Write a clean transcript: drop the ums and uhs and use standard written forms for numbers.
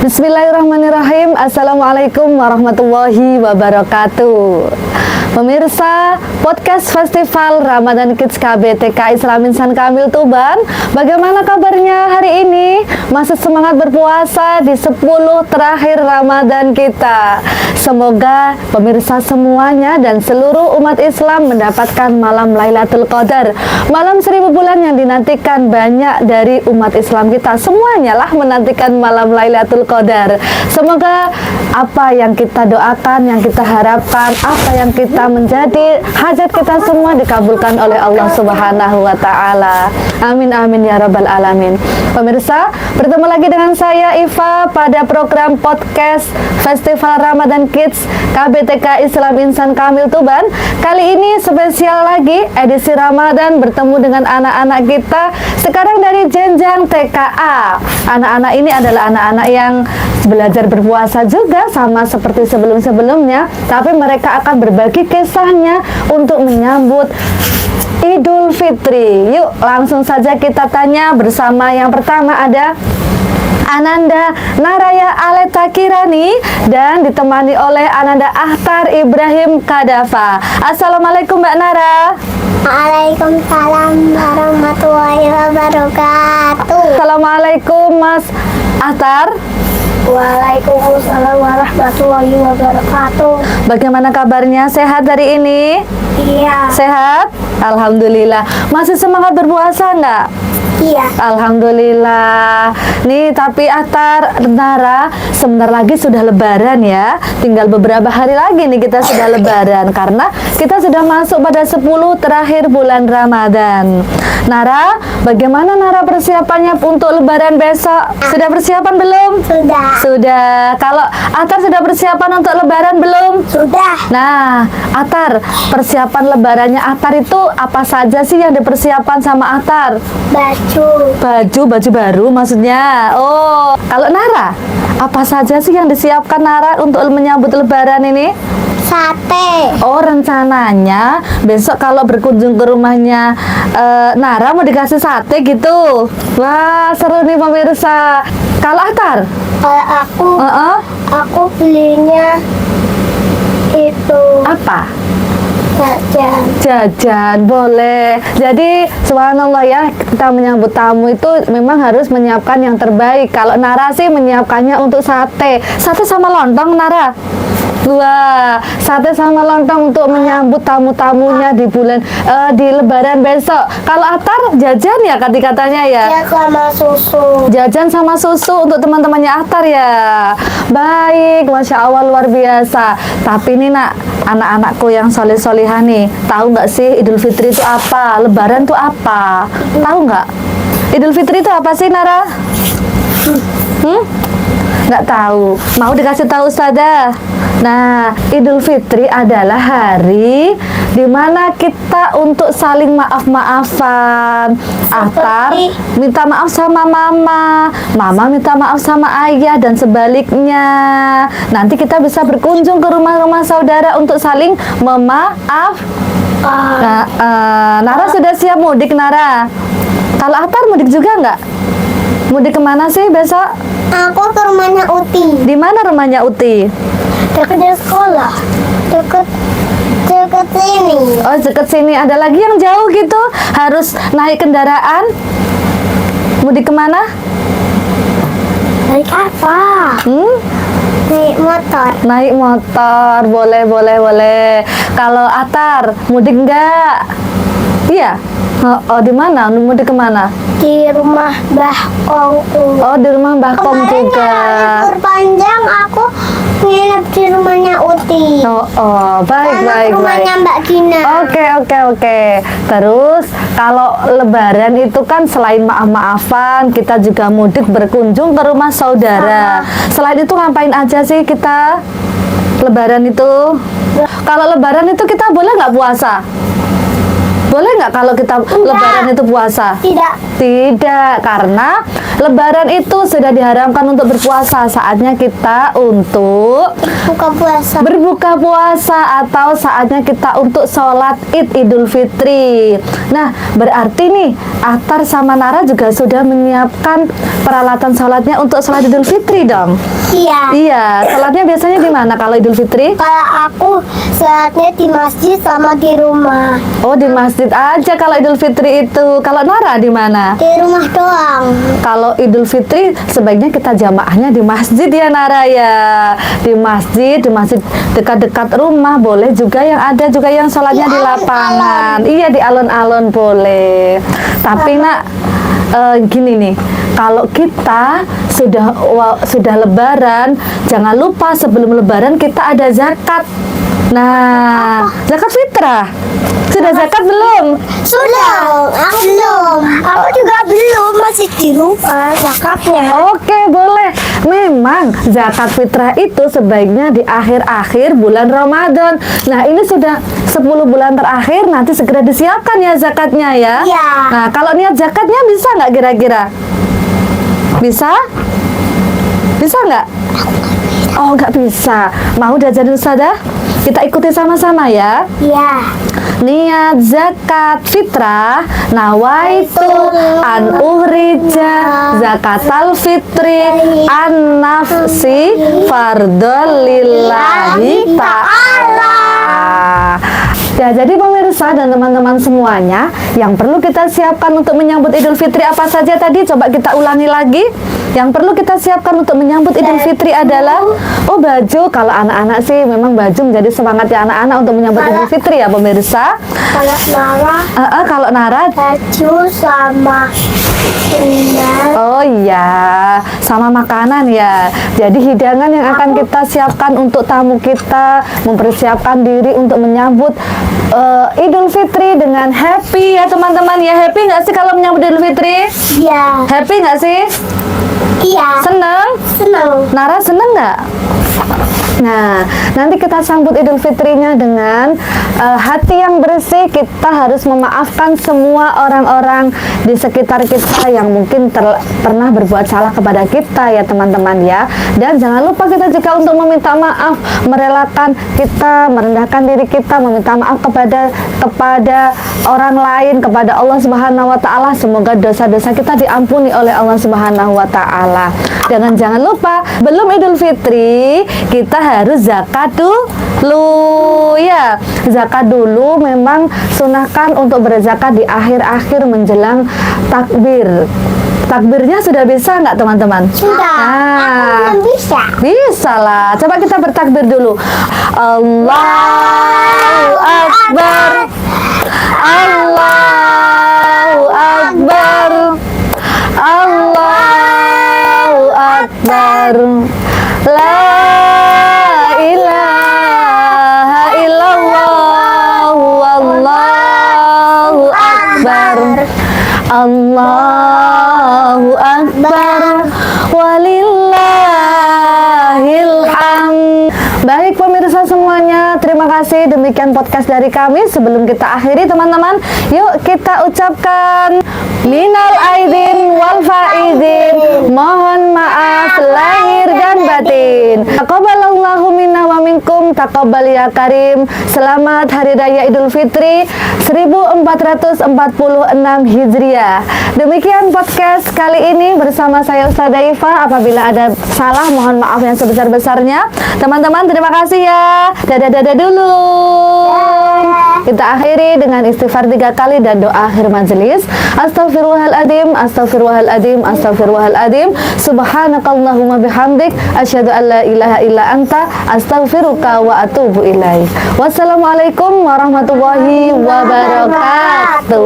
Bismillahirrahmanirrahim. Assalamualaikum warahmatullahi wabarakatuh. Pemirsa podcast Festival Ramadan Kids KBTK Islam Insan Kamil Tuban, bagaimana kabarnya hari ini? Masih semangat berpuasa di 10 terakhir Ramadan kita. Semoga pemirsa semuanya dan seluruh umat Islam mendapatkan malam Lailatul Qadar, malam 1000 bulan yang dinantikan banyak dari umat Islam kita. Semuanya lah menantikan malam Lailatul Qadar. Semoga apa yang kita doakan, yang kita harapkan, apa yang kita menjadi hajat kita semua dikabulkan oleh Allah Subhanahu wa Ta'ala. Amin amin ya rabbal alamin. Pemirsa, bertemu lagi dengan saya Iva pada program podcast Festival Ramadan Kids KBTK Islam Insan Kamil Tuban. Kali ini spesial lagi edisi Ramadan, bertemu dengan anak-anak kita sekarang dari jenjang TKA. Anak-anak ini adalah anak-anak yang belajar berpuasa juga sama seperti sebelum-sebelumnya, tapi mereka akan berbagi kisahnya untuk menyambut Idul Fitri. Yuk langsung saja kita tanya bersama. Yang pertama ada Ananda Naraya Aleta Kirani dan ditemani oleh Ananda Ahtar Ibrahim Kadafa. Assalamualaikum Mbak Nara. Waalaikumsalam warahmatullahi wabarakatuh. Assalamualaikum Mas Ahtar. Waalaikumsalam warahmatullahi wabarakatuh. Bagaimana kabarnya? Sehat hari ini? Iya. Sehat? Alhamdulillah. Masih semangat berpuasa enggak? Iya. Alhamdulillah. Nih, tapi Ahtar, Nara, sebentar lagi sudah lebaran ya. Tinggal beberapa hari lagi nih kita sudah lebaran, karena kita sudah masuk pada 10 terakhir bulan Ramadan. Nara, bagaimana Nara persiapannya untuk lebaran besok? Sudah persiapan belum? Sudah. Sudah. Kalau Ahtar sudah persiapan untuk lebaran belum? Sudah. Nah, Ahtar, persiapan lebarannya Ahtar itu apa saja sih yang dipersiapkan sama Ahtar? Baju baru maksudnya. Oh, kalau Nara, apa saja sih yang disiapkan Nara untuk menyambut lebaran ini? Sate. Oh, rencananya besok kalau berkunjung ke rumahnya Nara mau dikasih sate gitu. Wah, seru nih pemirsa. Kalau Ahtar? Kalau aku belinya itu Apa? jajan. Jajan, boleh. Jadi subhanallah ya, kita menyambut tamu itu memang harus menyiapkan yang terbaik. Kalau Nara sih menyiapkannya untuk sate. Sate sama lontong Nara. Wah, sate sama lontong untuk menyambut tamu-tamunya di bulan di lebaran besok. Kalau Ahtar jajan ya katanya ya. Ya sama susu. Jajan sama susu untuk teman-temannya Ahtar ya. Baik, Masya Allah luar biasa. Tapi nih nak, anak-anakku yang soleh-solihah nih, tahu nggak sih Idul Fitri itu apa? Lebaran itu apa? Tahu nggak? Idul Fitri itu apa sih Nara? Nggak tahu. Mau dikasih tahu Ustazah? Nah, Idul Fitri adalah hari dimana kita untuk saling maaf-maafan. Ahtar minta maaf sama mama, mama minta maaf sama ayah, dan sebaliknya. Nanti kita bisa berkunjung ke rumah-rumah saudara untuk saling memaaf. Nah, Nara sudah siap mudik Nara? Kalau Ahtar mudik juga nggak? Mudik kemana sih besok? Aku ke rumahnya Uti. Di mana rumahnya Uti? Dekat dari sekolah. Dekat sini. Oh, dekat sini. Ada lagi yang jauh gitu? Harus naik kendaraan? Mudik kemana? Naik apa? Naik motor. Naik motor. Boleh. Kalau Ahtar, mudik enggak? Iya. Oh, di mana? Mudik kemana? Di rumah Mbah Kongku. Oh, di rumah Mbah Kom juga. Libur panjang aku nginep di rumahnya Uti. Oh, baik. Rumahnya Mbak Dina. Oke. Terus kalau lebaran itu kan selain maaf-maafan, kita juga mudik berkunjung ke rumah saudara. Selain itu ngapain aja sih kita lebaran itu? Kalau lebaran itu kita boleh nggak puasa? Boleh nggak kalau kita lebaran itu puasa? Tidak. Tidak, karena lebaran itu sudah diharamkan untuk berpuasa. Saatnya kita untuk Buka puasa. berbuka puasa atau saatnya kita untuk sholat id Idul Fitri. Nah, berarti nih Atar sama Nara juga sudah menyiapkan peralatan sholatnya untuk sholat Idul Fitri dong. Iya. Iya, sholatnya biasanya di mana kalau Idul Fitri? Kalau aku saatnya di masjid sama di rumah. Oh, di masjid aja kalau Idul Fitri itu. Kalau Nara di mana? Di rumah doang. Kalau Idul Fitri sebaiknya kita jamaahnya di masjid ya Nara ya. Di masjid dekat-dekat rumah boleh juga, yang ada juga yang sholatnya Di di lapangan. Iya, di alun-alun boleh. Tapi nak gini nih, kalau kita sudah lebaran, jangan lupa sebelum lebaran kita ada zakat. Nah, zakat fitrah. Sudah zakat belum? Sudah. Aku belum. Aku juga belum. Masih di rumah zakatnya. Oke, boleh. Memang zakat fitrah itu sebaiknya di akhir-akhir bulan Ramadan. Nah, ini sudah 10 bulan terakhir, nanti segera disiapkan ya zakatnya ya. Iya. Nah, kalau niat zakatnya bisa nggak kira-kira? Bisa? Bisa nggak? Oh, nggak bisa. Mau diajarin Ustazah? Kita ikuti sama-sama ya. Iya. Niat zakat fitrah, nawaitu an uhrija zakatal fitri an nafsi fardhol lillahi ta'ala. Ya, jadi pemirsa dan teman-teman semuanya, yang perlu kita siapkan untuk menyambut Idul Fitri apa saja tadi? Coba kita ulangi lagi. Yang perlu kita siapkan untuk menyambut Idul Fitri adalah baju. Kalau anak-anak sih memang baju menjadi semangat ya anak-anak untuk menyambut Idul Fitri ya pemirsa. Kalau Nara Kalau Nara baju sama sendal. oh iya, sama makanan ya. Jadi hidangan yang akan kita siapkan untuk tamu kita, mempersiapkan diri untuk menyambut Idul Fitri dengan happy ya teman-teman ya. Happy nggak sih kalau menyambut Idul Fitri? Iya. Happy nggak sih? Iya. Seneng? Senang. Nara seneng nggak? Nah, nanti kita sambut Idul Fitrinya dengan hati yang bersih. Kita harus memaafkan semua orang-orang di sekitar kita yang mungkin pernah berbuat salah kepada kita ya teman-teman ya. Dan jangan lupa kita juga untuk meminta maaf, merelakan kita, merendahkan diri kita, meminta maaf kepada orang lain, kepada Allah Subhanahu wa taala. Semoga dosa-dosa kita diampuni oleh Allah Subhanahu wa taala. Dan jangan lupa, belum Idul Fitri, kita harus zakat dulu ya. Zakat dulu, memang sunahkan untuk berzakat di akhir-akhir menjelang takbir. Takbirnya sudah bisa nggak teman-teman? Sudah. Nah, Aku belum bisa. bisa lah. Coba kita bertakbir dulu. Allahu Akbar. Allahu Akbar. Allahu Akbar. La ilaha illallah. Wallahu Akbar. Allahu Akbar. Walillahil hamd. Baik pemirsa semuanya, terima kasih. Demikian podcast dari kami. Sebelum kita akhiri teman-teman, yuk kita ucapkan minal aidin wal faizin. Mohon maaf lahir dan batin. Taqabbalallahu minna wa minkum, taqabbal ya karim. Selamat Hari Raya Idul Fitri 1446 Hijriah. Demikian podcast kali ini bersama saya Ustazah Iva. Apabila ada salah, mohon maaf yang sebesar-besarnya. Teman-teman, terima kasih ya. Dadah-dadah dulu. Kita akhiri dengan istighfar 3 kali dan doa akhir majelis. Astaghfirullahaladzim, astaghfirullahaladzim, astaghfirullahaladzim. Subhanakallahumma bihamdik, asyhadu an la ilaha illa anta, astaghfiruka wa atubu ilaik. Wassalamualaikum warahmatullahi wabarakatuh.